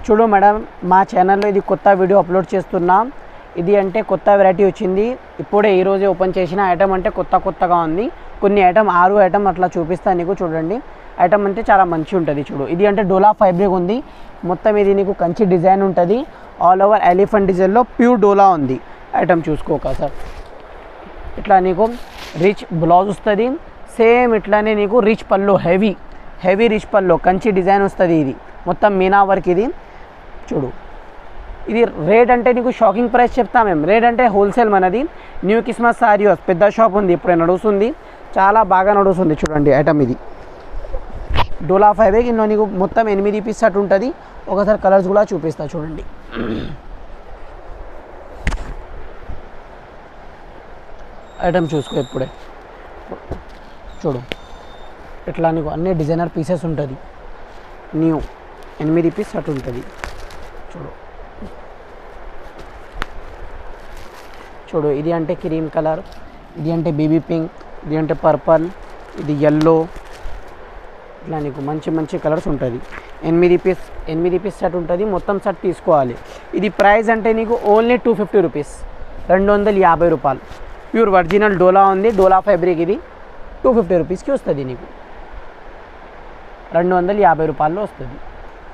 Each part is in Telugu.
చూడు మేడం, మా ఛానల్లో ఇది కొత్త వీడియో అప్లోడ్ చేస్తున్నాం. ఇది అంటే కొత్త వెరైటీ వచ్చింది, ఇప్పుడే ఈరోజే ఓపెన్ చేసిన ఐటమ్. అంటే కొత్తగా ఉంది. కొన్ని ఐటమ్ 6 ఐటమ్ అట్లా చూపిస్తాను నీకు. చూడండి, ఐటమ్ అంటే చాలా మంచి ఉంటుంది. చూడు, ఇది అంటే డోలా ఫ్యాబ్రిక్ ఉంది. మొత్తం ఇది నీకు కంచి డిజైన్ ఉంటుంది. ఆల్ ఓవర్ ఎలిఫెంట్ డిజైన్లో ప్యూర్ డోలా ఉంది. ఐటమ్ చూసుకోక సార్, ఇట్లా నీకు రిచ్ బ్లౌజ్ వస్తుంది. సేమ్ ఇట్లానే నీకు రిచ్ పళ్ళు, హెవీ రిచ్ పళ్ళు, కంచి డిజైన్ వస్తుంది. ఇది మొత్తం మీనా వర్క్. ఇది చూడు, ఇది రేట్ అంటే నీకు షాకింగ్ ప్రైస్ చెప్తా మేము. రేట్ అంటే హోల్సేల్ మనది. న్యూ క్రిస్మస్ సారీ పెద్ద షాప్ ఉంది, ఇప్పుడే నడుస్తుంది, చాలా బాగా నడుస్తుంది. చూడండి ఐటమ్ ఇది డోలా ఫ్యాబ్రిక్. ఇందులో నీకు మొత్తం 8 పీస్ సెట్ ఉంటుంది. ఒకసారి కలర్స్ కూడా చూపిస్తా చూడండి. ఐటమ్ చూసుకో ఇప్పుడే. చూడు, ఇట్లా నీకు అన్ని డిజైనర్ పీసెస్ ఉంటుంది. న్యూ 8 పీస్ సెట్ ఉంటుంది. చూడు, ఇది అంటే క్రీమ్ కలర్, ఇది అంటే బేబీ పింక్, ఇది అంటే పర్పల్, ఇది ఎల్లో. ఇట్లా నీకు మంచి కలర్స్ ఉంటుంది. 8 పీస్ సెట్ ఉంటుంది. మొత్తం సెట్ తీసుకోవాలి. ఇది ప్రైస్ అంటే నీకు ఓన్లీ 250 రూపీస్, 250 రూపాయలు. ప్యూర్ ఒరిజినల్ డోలా ఉంది, డోలా ఫ్యాబ్రిక్. ఇది 250 రూపీస్కి వస్తుంది నీకు, 250 రూపాయల్లో వస్తుంది.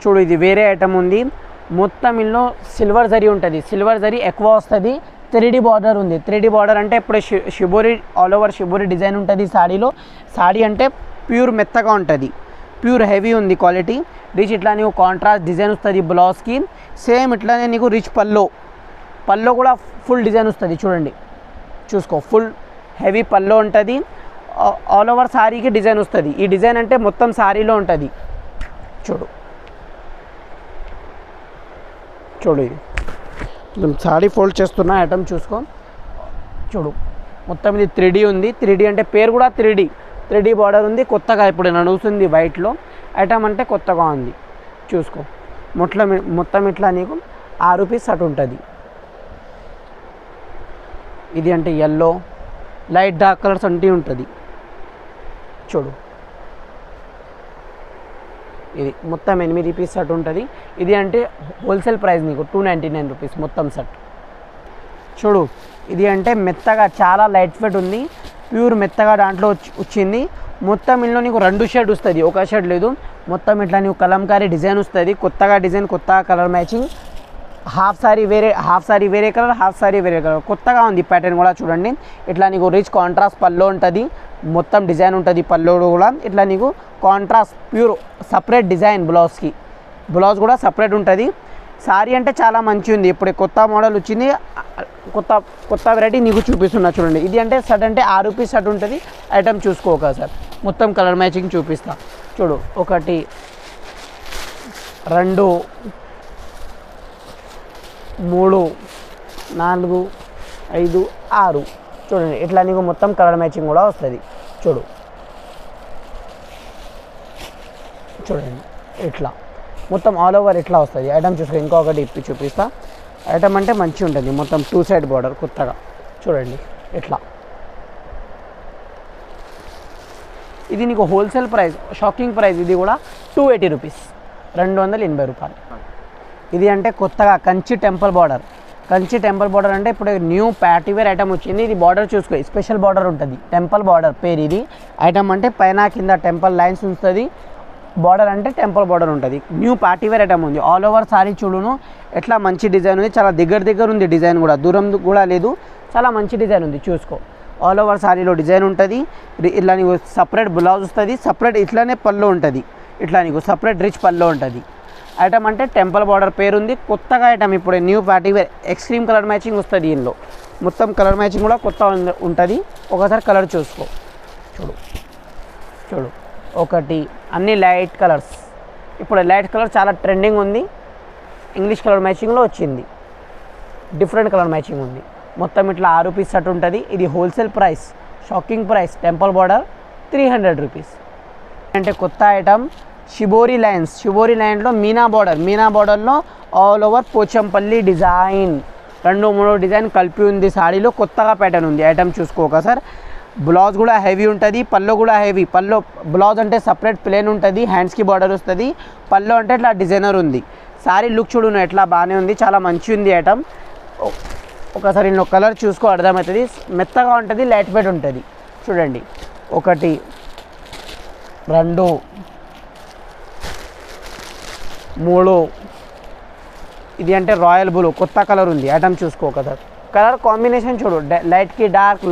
చూడు, ఇది వేరే ఐటమ్ ఉంది. మొత్తం ఇందులో సిల్వర్ జరీ ఉంటుంది. సిల్వర్ జరీ ఎక్కువ వస్తుంది. 3D బార్డర్ ఉంది. 3D బార్డర్ అంటే ఇప్పుడు shibori, all over shibori design ఉంటుంది సాడీలో. సాడీ అంటే ప్యూర్ మెత్తగా ఉంటుంది, ప్యూర్ హెవీ ఉంది క్వాలిటీ. రిచ్ ఇట్లా నీకు కాంట్రాస్ట్ డిజైన్ వస్తుంది బ్లౌజ్కి. సేమ్ ఇట్లానే నీకు రిచ్ పల్లో కూడా ఫుల్ డిజైన్ వస్తుంది. చూడండి, చూసుకో, ఫుల్ హెవీ పల్లో ఉంటుంది. ఆల్ ఓవర్ సారీకి డిజైన్ వస్తుంది. ఈ డిజైన్ అంటే మొత్తం సారీలో ఉంటుంది. చూడు, ఇది సారీ ఫోల్డ్ చేస్తున్న ఐటమ్ చూసుకో. చూడు, మొత్తం ఇది 3D ఉంది. 3D అంటే పేరు కూడా 3D బార్డర్ ఉంది. కొత్తగా ఇప్పుడు నడుస్తుంది వైట్లో. ఐటమ్ అంటే కొత్తగా ఉంది. చూసుకో, మొత్తం ఇట్లా నీకు 6 పీస్ సెట్ ఉంటుంది. ఇది అంటే ఎల్లో, లైట్ డార్క్ కలర్స్ అంటే ఉంటుంది. చూడు, ఇది మొత్తం 8 పీస్ సెట్ ఉంటుంది. ఇది అంటే హోల్సేల్ ప్రైస్ నీకు 299 రూపీస్ మొత్తం సెట్. చూడు, ఇది అంటే మెత్తగా చాలా లైట్ వెయిట్ ఉంది. ప్యూర్ మెత్తగా దాంట్లో వచ్చింది. మొత్తం ఇందులో నీకు 2 షేడ్ వస్తుంది, ఒక షేడ్ లేదు. మొత్తం ఇట్లా నీకు కలంకారీ డిజైన్ వస్తుంది. కొత్తగా డిజైన్, కొత్తగా కలర్ మ్యాచింగ్. హాఫ్ సారీ వేరే కలర్, హాఫ్ సారీ వేరే కలర్. కొత్తగా ఉంది ప్యాటర్న్ కూడా. చూడండి, ఇట్లా నీకు రిచ్ కాంట్రాస్ట్ పల్లో ఉంటుంది. మొత్తం డిజైన్ ఉంటుంది పల్లో కూడా. ఇట్లా నీకు contrast pure separate design. Blouse కూడా సపరేట్ ఉంటుంది. సారీ అంటే చాలా మంచి ఉంది. ఇప్పుడు కొత్త మోడల్ వచ్చింది, కొత్త వెరైటీ నీకు చూపిస్తున్నా. చూడండి, ఇది అంటే సెట్ అంటే 6 పీస్ సెట్ ఉంటుంది. ఐటమ్ చూసుకోక సార్, మొత్తం కలర్ మ్యాచింగ్ చూపిస్తా. చూడు, 1 2 3 4 5 6. చూడండి, ఇట్లా నీకు మొత్తం కలర్ మ్యాచింగ్ కూడా వస్తుంది. చూడండి, ఇట్లా మొత్తం ఆల్ ఓవర్ ఇట్లా వస్తుంది. ఐటమ్ చూసుకో. ఇంకొకటి ఇప్పి చూపిస్తా. ఐటమ్ అంటే మంచిగా ఉంటుంది. మొత్తం 2 సైడ్ బార్డర్ కొత్తగా. చూడండి, ఇట్లా. ఇది నీకు హోల్సేల్ ప్రైస్, షాకింగ్ ప్రైస్. ఇది కూడా 280 రూపీస్, 280 రూపాయలు. ఇది అంటే కొత్తగా కంచి టెంపుల్ బార్డర్ అంటే ఇప్పుడు న్యూ పార్టీవేర్ ఐటమ్ వచ్చింది. ఇది బార్డర్ చూసుకో, స్పెషల్ బార్డర్ ఉంటుంది. టెంపుల్ బార్డర్ పేరు ఇది. ఐటమ్ అంటే పైన కింద టెంపుల్ లైన్స్ ఉంటుంది. బార్డర్ అంటే టెంపుల్ బార్డర్ ఉంటుంది. న్యూ పార్టీవేర్ ఐటమ్ ఉంది. ఆల్ ఓవర్ సారీ చూడును, ఎట్లా మంచి డిజైన్ ఉంది. చాలా దగ్గర ఉంది డిజైన్ కూడా, దూరం కూడా లేదు. చాలా మంచి డిజైన్ ఉంది. చూసుకో, ఆల్ ఓవర్ సారీలో డిజైన్ ఉంటుంది. ఇట్లా నీకు సపరేట్ బ్లౌజ్ వస్తుంది. సపరేట్ ఇట్లానే పళ్ళు ఉంటుంది. ఇట్లా నీకు సపరేట్ రిచ్ పళ్ళు ఉంటుంది. ఐటమ్ అంటే టెంపుల్ బార్డర్ పేరు ఉంది. కొత్తగా ఐటమ్ ఇప్పుడు new party wear extreme colour matching వస్తుంది. దీనిలో మొత్తం కలర్ మ్యాచింగ్ కూడా కొత్త ఉంటుంది. ఒకసారి కలర్ చూసుకో. చూడు, 1 అన్ని లైట్ కలర్స్. ఇప్పుడు లైట్ కలర్ చాలా ట్రెండింగ్ ఉంది. ఇంగ్లీష్ కలర్ మ్యాచింగ్లో వచ్చింది. డిఫరెంట్ కలర్ మ్యాచింగ్ ఉంది. మొత్తం ఇట్లా 6 పీస్ సెట్ ఉంటుంది. ఇది wholesale price, shocking price. Temple border 300 rupees. అంటే కొత్త ఐటమ్ షిబోరి లైన్లో మీనా బార్డర్లో all over Pochampally design. 2-3 design కలిపి ఉంది సాడీలో. కొత్తగా ప్యాటర్న్ ఉంది. ఐటమ్ చూసుకోక సార్. బ్లౌజ్ కూడా హెవీ ఉంటుంది. పల్లో కూడా హెవీ. బ్లౌజ్ అంటే సపరేట్ ప్లేన్ ఉంటుంది. హ్యాండ్స్కి బార్డర్ వస్తుంది. పల్లో అంటే ఇట్లా డిజైనర్ ఉంది. సారీ లుక్ చూడు నువ్వు ఎట్లా బాగానే ఉంది, చాలా మంచి ఉంది ఐటమ్. ఒకసారి నువ్వు కలర్ చూసుకో అర్థమవుతుంది. మెత్తగా ఉంటుంది, లైట్ వెయిట్ ఉంటుంది. చూడండి 1 2 3. ఇది అంటే రాయల్ బ్లూ కొత్త కలర్ ఉంది ఐటమ్ చూసుకో కదా. కలర్ కాంబినేషన్ చూడు, లైట్కి డార్క్,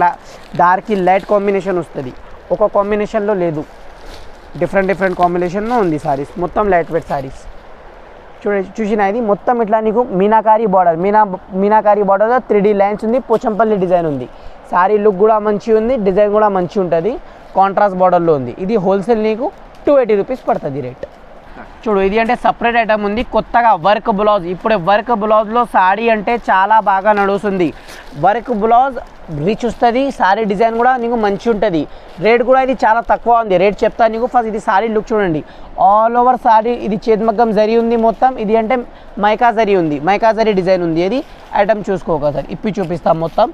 డార్క్కి లైట్ కాంబినేషన్ వస్తుంది. ఒక కాంబినేషన్లో లేదు, డిఫరెంట్ కాంబినేషన్లో ఉంది సారీస్. మొత్తం లైట్ వెయిట్ సారీస్ చూసిన ఇది మొత్తం ఇట్లా నీకు మీనాకారీ బార్డర్, మీనాకారీ బార్డర్లో 3D లైన్స్ ఉంది, పోచంపల్లి డిజైన్ ఉంది. సారీ లుక్ కూడా మంచి ఉంది, డిజైన్ కూడా మంచి ఉంటుంది, కాంట్రాస్ట్ బార్డర్లో ఉంది. ఇది హోల్సేల్ నీకు 280 రూపీస్ పడుతుంది రేట్. చూడు ఇది అంటే సపరేట్ ఐటమ్ ఉంది కొత్తగా, వర్క్ బ్లౌజ్. ఇప్పుడు వర్క్ బ్లౌజ్లో సారీ అంటే చాలా బాగా నడుస్తుంది. వర్క్ బ్లౌజ్ రిచ్ వస్తుంది, సారీ డిజైన్ కూడా నీకు మంచి ఉంటుంది. రేట్ కూడా ఇది చాలా తక్కువ ఉంది, రేట్ చెప్తాను నీకు. ఫస్ట్ ఇది సారీ లుక్ చూడండి, ఆల్ ఓవర్ సారీ ఇది చేతిమగ్గం జరీ ఉంది మొత్తం. ఇది అంటే మైకా జరీ ఉంది, మైకా జరీ డిజైన్ ఉంది. ఇది ఐటమ్ చూసుకోక సార్ ఇప్పి చూపిస్తాం మొత్తం.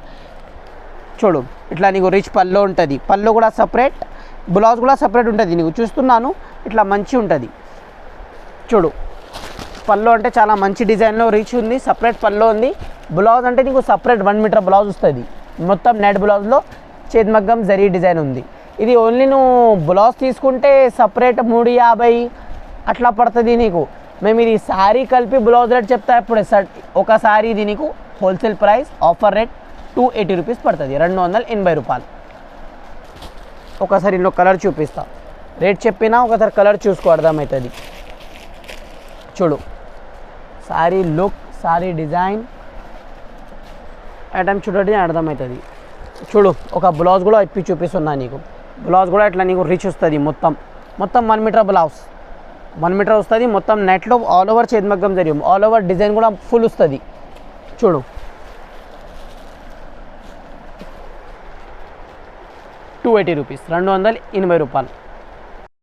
చూడు ఇట్లా నీకు రిచ్ పళ్ళు ఉంటుంది, పళ్ళు కూడా సపరేట్, బ్లౌజ్ కూడా సపరేట్ ఉంటుంది. నీకు చూస్తున్నాను ఇట్లా మంచి ఉంటుంది. చూడు పళ్ళు అంటే చాలా మంచి డిజైన్లో రిచ్ ఉంది, సపరేట్ పళ్ళు ఉంది. బ్లౌజ్ అంటే నీకు సపరేట్ 1 మీటర్ బ్లౌజ్ వస్తుంది, మొత్తం నెట్ బ్లౌజ్లో చేతిమగ్గం జరీ డిజైన్ ఉంది. ఇది ఓన్లీ నువ్వు బ్లౌజ్ తీసుకుంటే సపరేట్ 350 అట్లా పడుతుంది నీకు. మేము ఇది శారీ కలిపి బ్లౌజ్ రేట్ చెప్తా. ఇప్పుడు ఒక శారీ ఇది నీకు wholesale price offer rate 280 rupees పడుతుంది, 280 రూపాయలు. ఒకసారి ఇందులో కలర్ చూపిస్తా, రేట్ చెప్పినా ఒకసారి కలర్ చూసుకో అర్థమవుతుంది. చూడు sorry look, sorry design item చూడండి అర్థమవుతుంది. చూడు ఒక బ్లౌజ్ కూడా ఇప్పి చూపిస్తున్నా నీకు. బ్లౌజ్ కూడా ఇట్లా నీకు రిచ్ వస్తుంది, మొత్తం 1 మీటర్ బ్లౌజ్, 1 మీటర్ వస్తుంది మొత్తం నెట్లో. ఆల్ ఓవర్ చేతిమగ్గం జరిగి ఆల్ ఓవర్ డిజైన్ కూడా ఫుల్ వస్తుంది. చూడు 280 రూపీస్, 280 రూపాయలు.